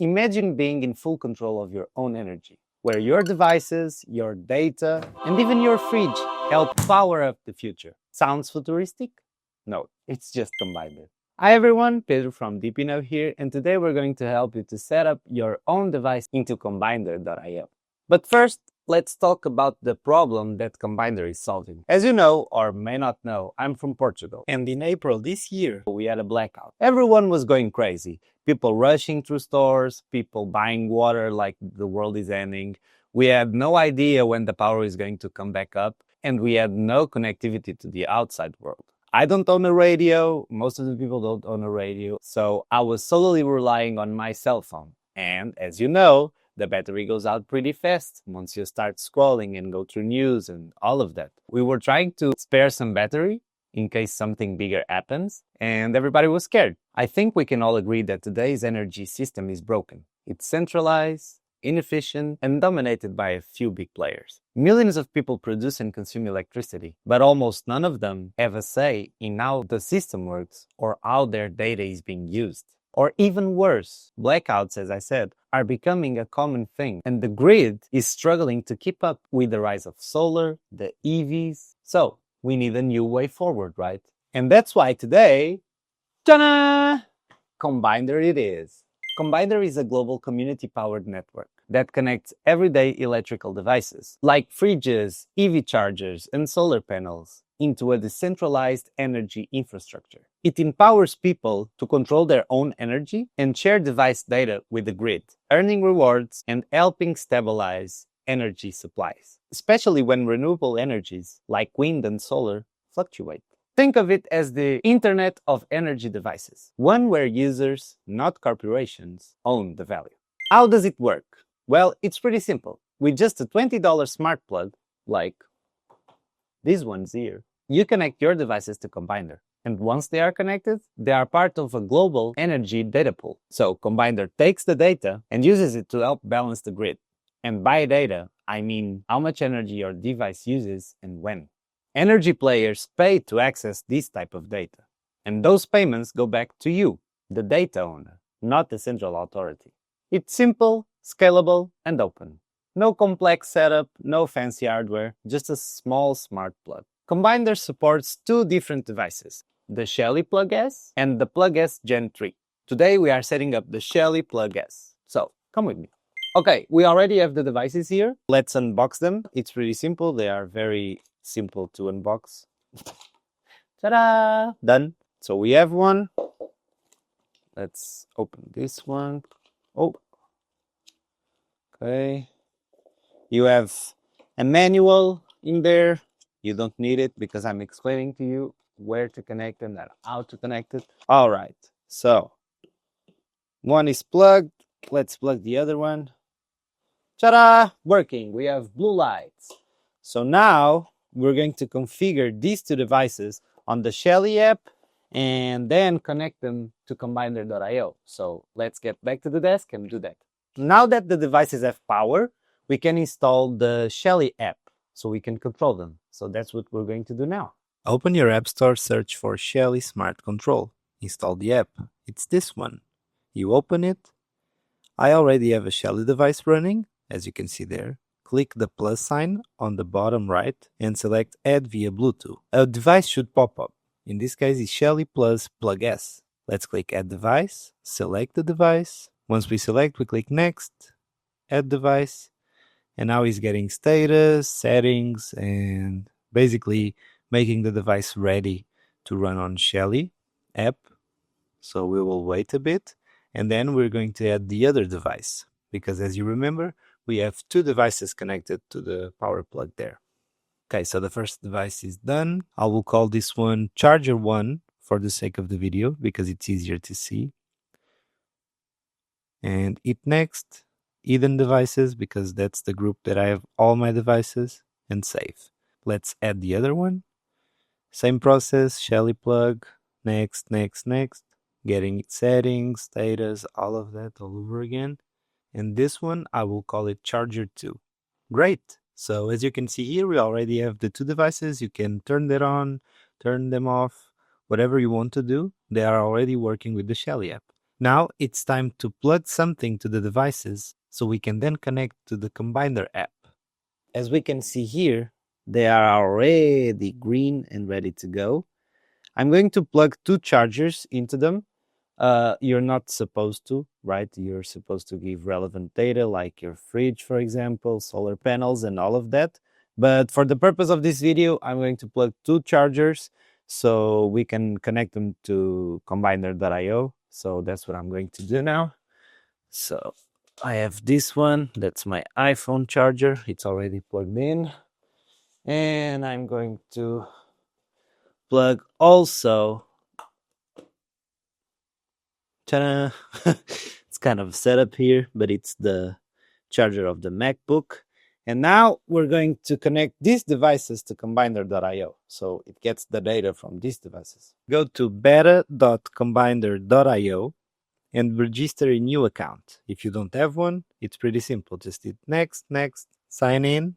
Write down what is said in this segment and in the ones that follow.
Imagine being in full control of your own energy, where your devices, your data, and even your fridge help power up the future. Sounds futuristic? No, it's just Combinder. Hi everyone, Pedro from DePIN Hub here, and today we're going to help you to set up your own device into Combinder.io. But first, let's talk about the problem that Combinder is solving. As you know, or may not know, I'm from Portugal, and in April this year, we had a blackout. Everyone was going crazy. People rushing through stores, people buying water like the world is ending. We had no idea when the power is going to come back up, and we had no connectivity to the outside world. I don't own a radio, most of the people don't own a radio, so I was solely relying on my cell phone. And as you know, the battery goes out pretty fast once you start scrolling and go through news and all of that. We were trying to spare some battery in case something bigger happens, and everybody was scared. I think we can all agree that today's energy system is broken. It's centralized, inefficient, and dominated by a few big players. Millions of people produce and consume electricity, but almost none of them have a say in how the system works or how their data is being used. Or even worse, blackouts, as I said, are becoming a common thing, and the grid is struggling to keep up with the rise of solar, the EVs. So, we need a new way forward, right? And that's why today, ta-da! Combinder it is. Combinder is a global community-powered network that connects everyday electrical devices, like fridges, EV chargers, and solar panels, into a decentralized energy infrastructure. It empowers people to control their own energy and share device data with the grid, earning rewards and helping stabilize energy supplies, especially when renewable energies like wind and solar fluctuate. Think of it as the Internet of Energy devices, one where users, not corporations, own the value. How does it work? Well, it's pretty simple. With just a $20 smart plug, like these ones here, you connect your devices to Combinder. And once they are connected, they are part of a global energy data pool. So Combinder takes the data and uses it to help balance the grid. And by data, I mean how much energy your device uses and when. Energy players pay to access this type of data. And those payments go back to you, the data owner, not the central authority. It's simple, scalable, and open. No complex setup, no fancy hardware, just a small smart plug. Combinder supports two different devices, the Shelly Plug S and the Plug S Gen 3. Today we are setting up the Shelly Plug S. So, come with me. Okay, we already have the devices here. Let's unbox them. It's pretty simple. They are very simple to unbox. Ta-da! Done. So we have one. Let's open this one. Oh. Okay. You have a manual in there. You don't need it because I'm explaining to you where to connect and how to connect it. All right. So one is plugged. Let's plug the other one. Ta-da! Working. We have blue lights. So now we're going to configure these two devices on the Shelly app and then connect them to Combinder.io. So let's get back to the desk and do that. Now that the devices have power, we can install the Shelly app so we can control them. So that's what we're going to do now. Open your App Store, search for Shelly Smart Control. Install the app. It's this one. You open it. I already have a Shelly device running, as you can see there. Click the plus sign on the bottom right and select Add via Bluetooth. A device should pop up. In this case, it's Shelly Plug S. Let's click Add Device, select the device. Once we select, we click Next, Add Device, and now it's getting status, settings, and basically making the device ready to run on Shelly app. So we will wait a bit, and then we're going to add the other device, because as you remember, we have two devices connected to the power plug there. Okay, so the first device is done. I will call this one Charger 1 for the sake of the video, because it's easier to see. And hit Next, Hidden Devices, because that's the group that I have all my devices, and save. Let's add the other one. Same process, Shelly Plug, next, getting settings, status, all of that all over again. And this one, I will call it Charger 2. Great! So as you can see here, we already have the two devices. You can turn that on, turn them off, whatever you want to do. They are already working with the Shelly app. Now it's time to plug something to the devices so we can then connect to the Combinder app. As we can see here, they are already green and ready to go. I'm going to plug 2 chargers into them. You're not supposed to, right? You're supposed to give relevant data like your fridge, for example, solar panels and all of that. But for the purpose of this video, I'm going to plug 2 chargers so we can connect them to Combinder.io. So that's what I'm going to do now. So I have this one, that's my iPhone charger. It's already plugged in. And I'm going to plug also. Ta-da! It's kind of a setup here, but it's the charger of the MacBook. And now we're going to connect these devices to Combinder.io, so it gets the data from these devices. Go to beta.combinder.io and register a new account. If you don't have one, it's pretty simple. Just hit next, next, sign in.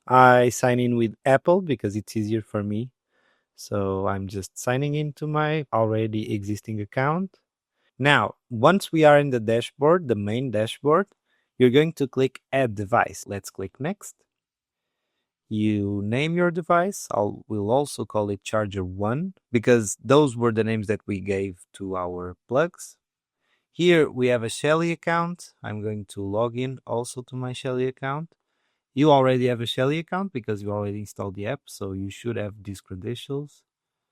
I sign in with Apple because it's easier for me. So I'm just signing into my already existing account. Now, once we are in the dashboard, the main dashboard, you're going to click Add Device. Let's click Next. You name your device. We'll also call it Charger 1 because those were the names that we gave to our plugs. Here we have a Shelly account. I'm going to log in also to my Shelly account. You already have a Shelly account because you already installed the app, so you should have these credentials.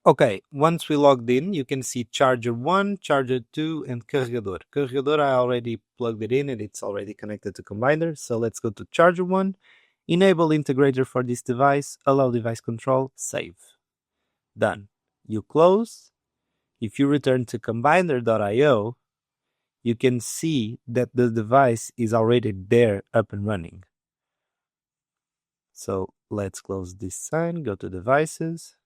Okay, once we logged in, you can see Charger 1, Charger 2, and Carregador. Carregador, I already plugged it in and it's already connected to Combinder. So let's go to Charger 1, enable integrator for this device, allow device control, save. Done. You close. If you return to Combinder.io, you can see that the device is already there up and running. So let's close this sign, go to devices.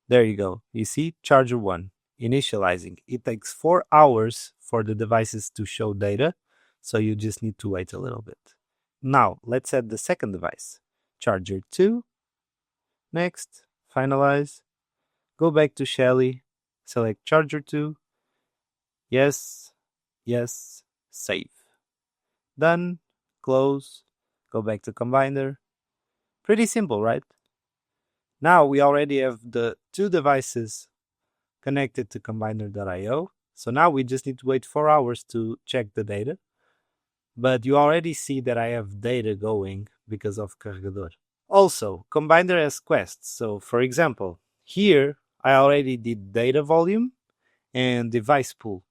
There you go. You see Charger 1 initializing. It takes 4 hours for the devices to show data, so you just need to wait a little bit. Now let's add the second device. Charger 2. Next, finalize. Go back to Shelly, select Charger 2. Yes, yes, save. Done, close, go back to Combinder. Pretty simple, right? Now we already have the 2 devices connected to Combinder.io. So now we just need to wait 4 hours to check the data. But you already see that I have data going because of Carregador. Also, Combinder has quests. So for example, here I already did data volume and device pool.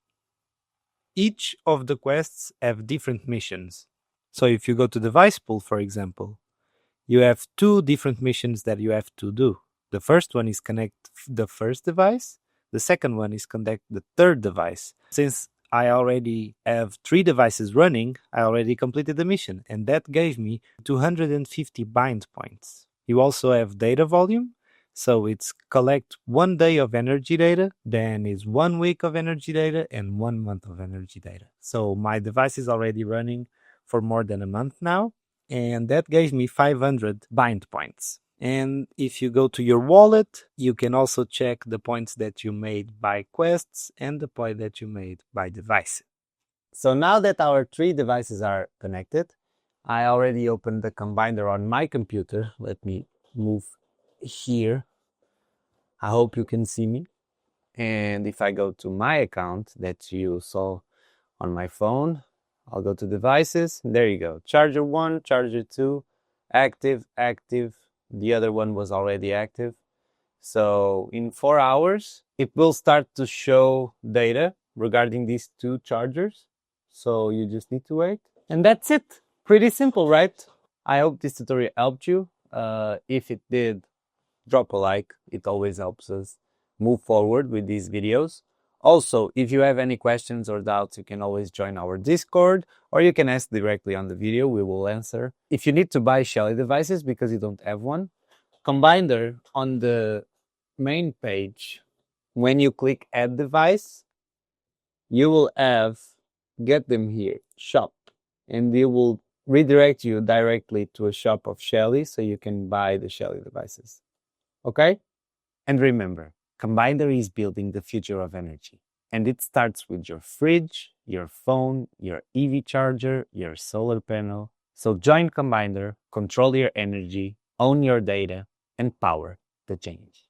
Each of the quests have different missions. So if you go to device pool, for example, you have 2 different missions that you have to do. The first one is connect the first device. The second one is connect the third device. Since I already have 3 devices running, I already completed the mission, and that gave me 250 bind points. You also have data volume, so it's collect 1 day of energy data, then is 1 week of energy data, and 1 month of energy data. So my device is already running for more than a month now, and that gave me 500 bind points. And if you go to your wallet, you can also check the points that you made by quests and the point that you made by device. So now that our 3 devices are connected, I already opened the Combinder on my computer. Let me move here. I hope you can see me. And if I go to my account that you saw on my phone, I'll go to devices. There you go. Charger 1, Charger 2, active, active. The other one was already active. So in 4 hours, it will start to show data regarding these 2 chargers. So you just need to wait. And that's it. Pretty simple, right? I hope this tutorial helped you. If it did, drop a like. It always helps us move forward with these videos. Also, if you have any questions or doubts, you can always join our Discord or you can ask directly on the video. We will answer. If you need to buy Shelly devices because you don't have one, Combinder on the main page, when you click Add Device, you will have Get Them Here, Shop, and they will redirect you directly to a shop of Shelly so you can buy the Shelly devices. Okay? And remember, Combinder is building the future of energy. And it starts with your fridge, your phone, your EV charger, your solar panel. So join Combinder, control your energy, own your data, and power the change.